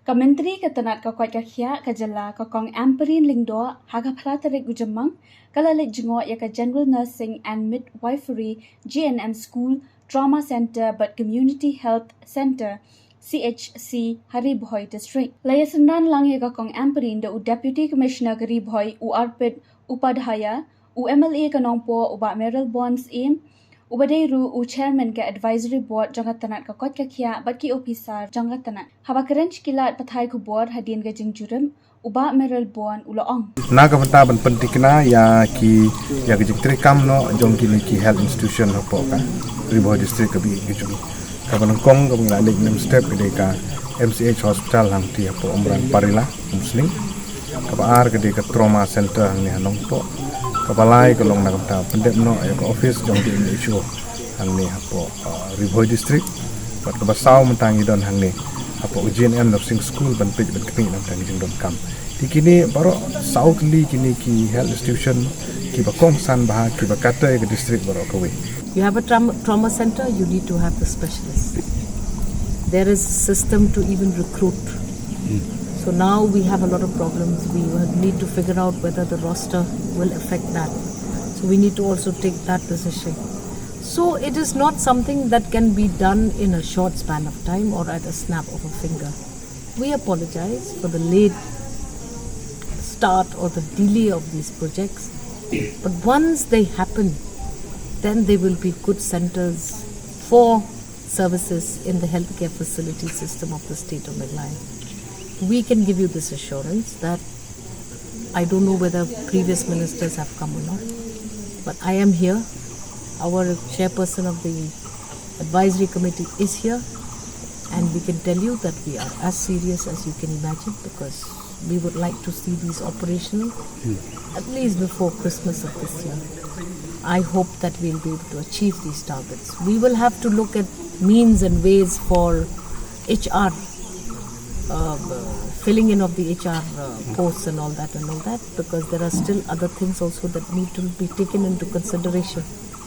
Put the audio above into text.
Kementeri Ketenat Kokot Kakia Kajala Kokong Ampareen Lingdo Haga Pratarik Gujamang Kalalit Jengok Yaka General Nursing and Midwifery GNM School Trauma Center but Community Health Center CHC Bhoi District. Layasandan lang Yaka Kong Ampareen the Deputy Commissioner Bhoi U Arpit Upadhaya U MLA Kanongpo Uba Meryl Bonds Aim Ubadeiru u chairman ke advisory board jangkat tanat ka kot kakia baki officer jangkat tanat haba keren kilat pathai ku board hadin ke jing jurim uba meral bon uloong na ka pata ban pentikna ya ki ya ke jing trikam no jong ki health institution ho po ka Bhoi district ka bi ki ka ban kong ka ngla lik nem step ke ka MCH hospital hang ti po omran parila muslim ka ba ar ke ka trauma center hang ni hanong po Kapalai kalong na kapta pendep no ayok office jong di issue hang ni hapo Bhoi district pat kabasaw mentangi don hang ni hapo GNM nursing school ban pej ban kami nam tangi jing don kam dikini baro south li kini ki health institution ki ba kong san bah ki ba kata ke district baro kawe. You have a trauma center, you need to have the specialists. There is a system to even recruit. So now we have a lot of problems. We need to figure out whether the roster will affect that. So we need to also take that decision. So it is not something that can be done in a short span of time or at a snap of a finger. We apologize for the late start or the delay of these projects. But once they happen, then they will be good centers for services in the healthcare facility system of the state of Meghalaya. We can give you this assurance that I don't know whether previous ministers have come or not, but I am here. Our chairperson of the advisory committee is here, and we can tell you that we are as serious as you can imagine, because we would like to see these operational at least before Christmas of this year. I hope that we'll be able to achieve these targets. We will have to look at means and ways for HR, filling in of the HR posts and all that, because there are still other things also that need to be taken into consideration.